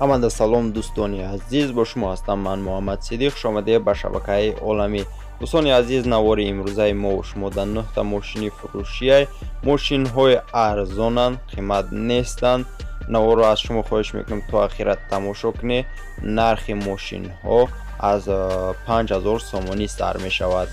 аманда салом дӯстони азиз, бо шумо ҳастам ман Муҳаммад Сидиқ. Хушомадед ба шабакаи оламӣ. Дӯстони азиз, навори имрӯзаи мо шумо дар 9 та мошини фурӯшия. Мошинҳои арзонанд, қимат нестанд. Наворро аз шумо хоҳиш мекунам то ахира тамошо кунед. Нархи мошинҳо аз 5000 сомонӣ сар мешавад.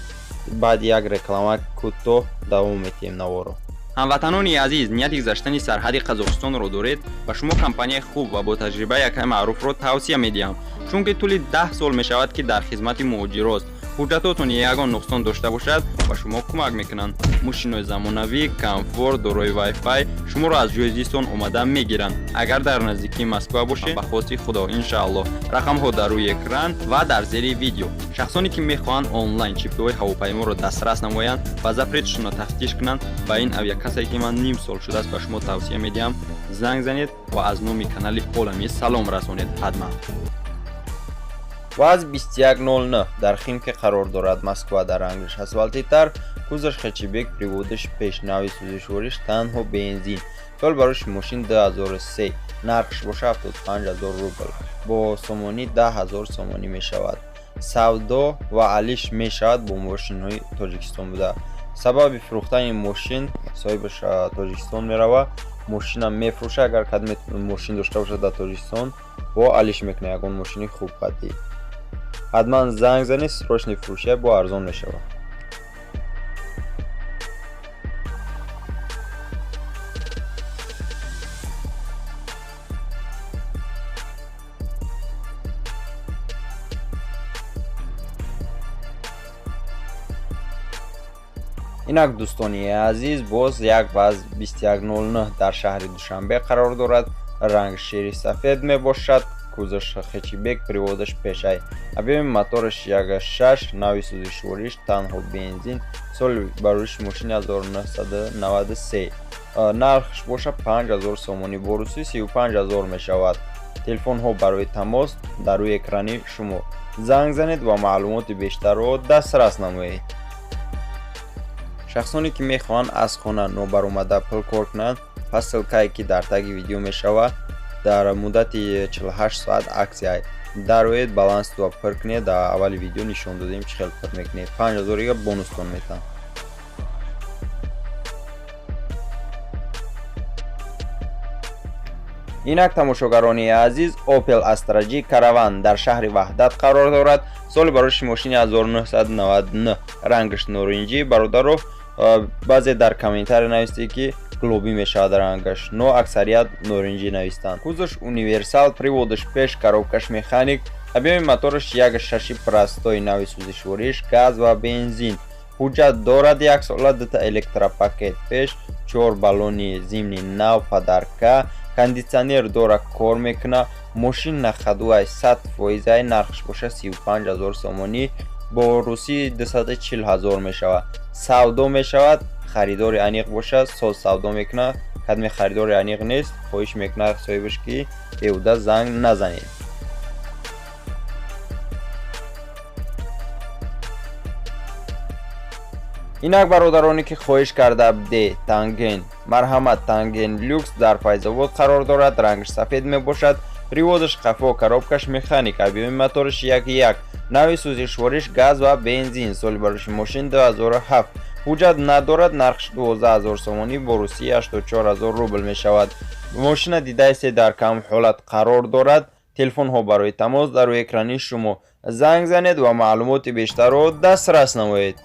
баъди як реклама кӯтоҳ давом метиҳем наворро. ҳамватанони азиз, нияти гузаштани сарҳади Қазоқистонро доред? Ба шумо компанияи хуб ва бо таҷриба якай маъруфро тавсия медиҳам, чунки тӯли 10 сол мешавад ки дар хизмати муҳоҷирост. ҳуҷҷатотон ягон нуқсон дошта бошад, ба шумо кӯмак мекунанд. мошинои замонавӣ, комфорт, дорои Wi-Fi шуморо аз ҷои зистон омада мегиранд. агар дар наздикии Москва бошед, ба хости худо иншааллоҳ. рақамҳо дар рӯи экран ва дар зери видео. шахсоне ки мехоҳанд онлайн чиптаҳои ҳавопайморо дастрас намоянд ва запреташонро тафтиш кунанд, ба ин авиакасае ки ман ним сол шудааст ба шумо тавсия медиҳам, занг занед ва аз номи канали Оламӣ салом расонед ҳатман. ВАЗ 2109 дар Химки қарор дорад. Москва дар англиш асфалтитар. кузаш хачибек, приводиш пеш, нави сӯзишвориш танҳо бензин. сол барои мошин 2003, нархш боша 75000 рубл, бо сомонӣ 10000 сомонӣ мешавад. савдо ва алиш мешавад бо мошинҳои Тоҷикистон буда. сабаби фурӯхтани мошин соҳибаш Тоҷикистон мерава, мошина мефурӯша. агар кадме мошин дошта бошад дар Тоҷикистон, бо алиш мекуна ягон мошини хуб қаддӣ. ҳатман занг занед, срочни фурӯшия бо арзон мешавад. инак дӯстони азиз, боз як ВАЗ 2109 дар шаҳри Душанбе қарор дорад. ранг шери сафед мебошад. кузаш хачибек, приводаш пешай. объеми мотораш 1.6, нави сӯзишвориш танҳо бензин. соли бароиши мошини 1993, нархш боша 5000 сомонӣ, бо русӣ 35000 мешавад. телефонҳо барои тамос дар рӯи экрани шумо. занг занед ва маълумоти бештарро дастрас намоед. шахсоне ки мехоҳанд аз хона нобаромада пул кор кунанд, пас ссилкае ки дар таги видео мешавад, дар муддати 48 соат аксия дароед балансро пир кунед. дар аввали видео нишон додем чӣ хел пир мекунед. 5000 бонустон метан. инак тамошогарони азиз, Opel Astra G Caravan дар шаҳри Ваҳдат қарор дорад. соли бароиши мошини 1999, рангш норинҷӣ. бародаро баъзе дар комментария нависте ки глоби мешавад рангаш, но аксарият норинҷӣ навистанд. кузаш универсал, приводаш пеш, коробкаш механик. объеми мотораш 1.6 простой, нави сӯзишвориш газ ва бензин. ҳуҷҷат дорад 1 сола, 2 та электропакет пеш, 4 баллони зимни нав падарка, кондитсионер дора, кор мекуна. мошин нахадуай 100%, нархш боша 35000 сомонӣ, бо русӣ 240000 мешавад. савдо мешавад. харидори аниқ боша соз савдо мекуна. кадме харидори аниқ нест, хоҳиш мекуна соҳибаш ки беҳуда занг назанед. инак бародароне ки хоҳиш карда будед, танген марҳамат танген люкс дар Файзобод қарор дорад. рангш сафед мебошад. приводаш қафо, коробкаш механик. объеми мотораш 1.1, нави сӯзишвориш газ ва бензин. соли бароиши мошин 2007, ҳуҷҷат надорад. нархш 12000 сомонӣ, бо русӣ 84000 рубл мешавад. мошина дидаисе дар кам ҳолат қарор дорад. телефонҳо барои тамос дар рӯи экрани шумо. занг занед ва маълумоти бештарро дастрас намоед.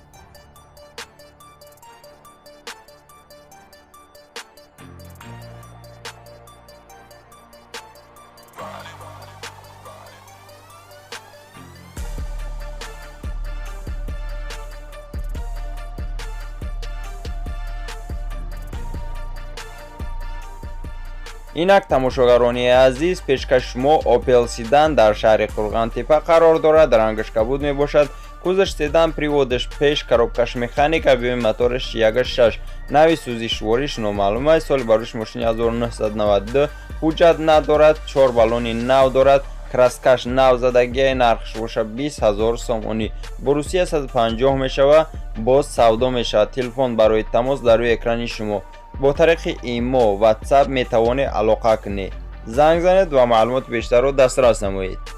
инак тамошогарони азиз, пешкаш шумо Opel Sedan дар шаҳри Қурғантепа қарор дорад. рангаш кабуд мебошад. кузаш седан, приводаш пеш, коробкаш механик. объеми мотораш 1.6, нави сӯзишвориш номаълум. соли бароиши мошини 1992, ҳуҷҷат надорад. 4 баллони нав дорад. краскаш нав задагия. нархш боша 20000 сомонӣ, бо русия 150 мешава. боз савдо мешавад. телефон барои тамос дар рӯи экрани шумо. бо тариқи имо, ватсап метавонед алоқа кунед. زنگ زنید و معلومات بیشتر رو دسترس نمایید.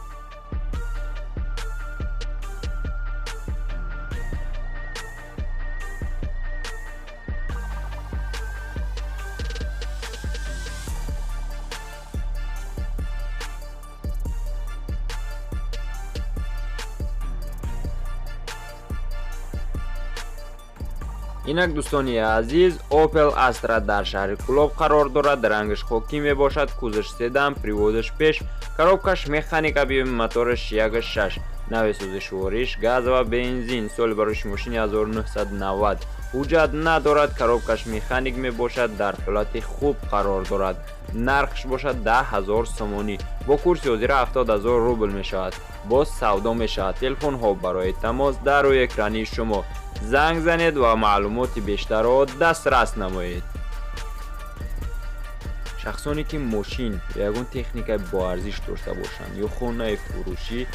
اینک دوستانی عزیز، اوپل استرا در شهر کلوب قرار دارد. رنگش خاکی می باشد. کوزش سیدن، پریودش پیش، коробкаш механика بیوم، موتورش 1.6، نوع سوزشوریش گاز و بنزین، سال بروش ماشین 1990. حجت ندارد. коробкаш مکانیک می باشد. در حالت خوب قرار دارد. نرخش باشد 10,000 سومونی. با کورس حاضر 70,000 روبل می شود. باز سودا می شود. تلفن ها برای تماس در روی اکرانی شما. زنگ زنید و معلومات بیشتر را دسترس نمایید. شخصانی که ماشین یا یگان تکنیک با ارزش داشته باشند یا خانه فروشی،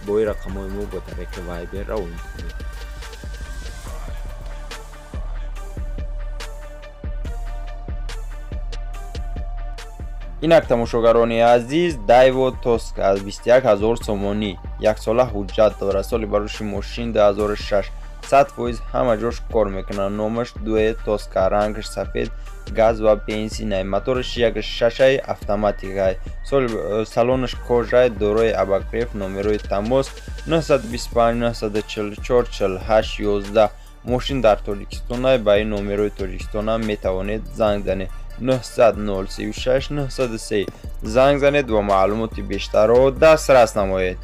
با این رقم‌های ما با طریق وایبر را کنید. اینک تماشاگران عزیز، دایو توسک از 21,000 سومونی، یک ساله حجت دارد. سال بروش ماشین 2006، 100% همه جاش کار میکنه. نامش دوی توسک، رنگش سفید، گاز و بنزین، موتورش 1.6 اتوماتیک. سالونش کاژ دارای اباگریف. نمره تماس 925 944 48 11. ماشین در تاجیکستان. با این نمره تاجیکستان میتوانید زنگ زنید. 900 036 903. زنگ زنید و معلومات بیشتر را دسترس نمایید.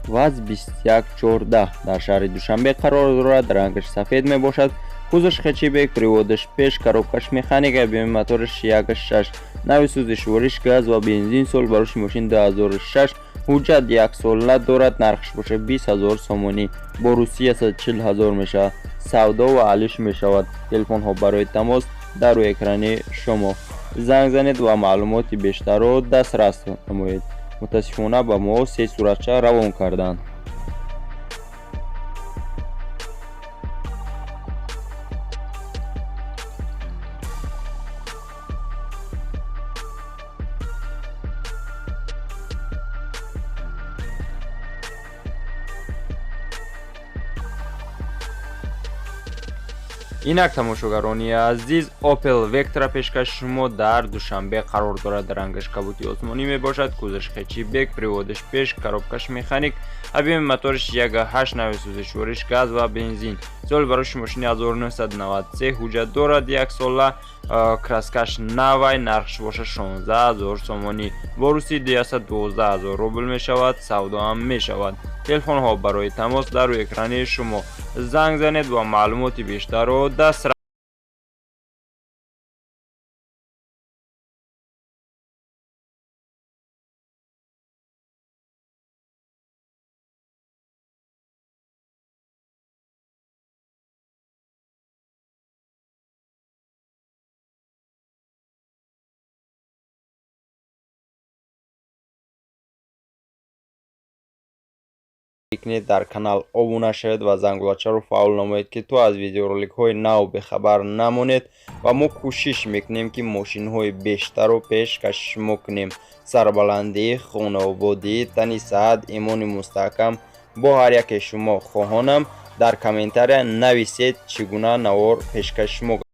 واز 2114 در شهر دوشنبه قرار دارد. رنگش سفید می باشد. کوزش خچیبک، پریودش پیش، коробкаш مکانیک بیوم، موتورش 1.6، نوع سوزشوریش گاز و بنزین، سال بروش ماشین 2006. حجت 1 ساله دارد. نرخش باشه 20,000 سومونی. با روسیه 140,000 می شود. سودا و علیش می شود. تلفن ها برای تماس در روی اکرانی شما. زنگ زنید و معلومات بیشتر را دسترس نمایید. متاسفانه با ما 3 صورتچه روان کردند. اینک تماشاگران عزیز، اوپل وکترا پیشکش شما در دوشنبه قرار دارد. رنگش کبوتی آسمانی می باشد. کوزش خچی بک، پریودش پیش، коробкаш مکانیک، حجم موتورش 1.8، نوع سوزشوریش گاز و بنزین، سال بروش ماشین 1993. حجت دارد 1 ساله. краскаш نوع، نرخش باشه 16,000 سومونی. با روسی 212,000 روبل می شود. سودا هم می شود. تلفن ها برای تماس در روی اکرانی شما. زنگ زنید و معلومات بیشتر را دسترس. در کانال ابونه شوید و زنگوله رو فعال نمایید که تو از ویدیورولیک های نو به خبر نمونید. و ما کوشش میکنیم که ماشین های بیشتر رو پیشکش میکنیم. سربلندی، خانوادگی، تنی صحت، ایمان مستحکم با هر یک شما خواهانم. در کامنتاری نویسید چگونه نوار پیشکش میکنم.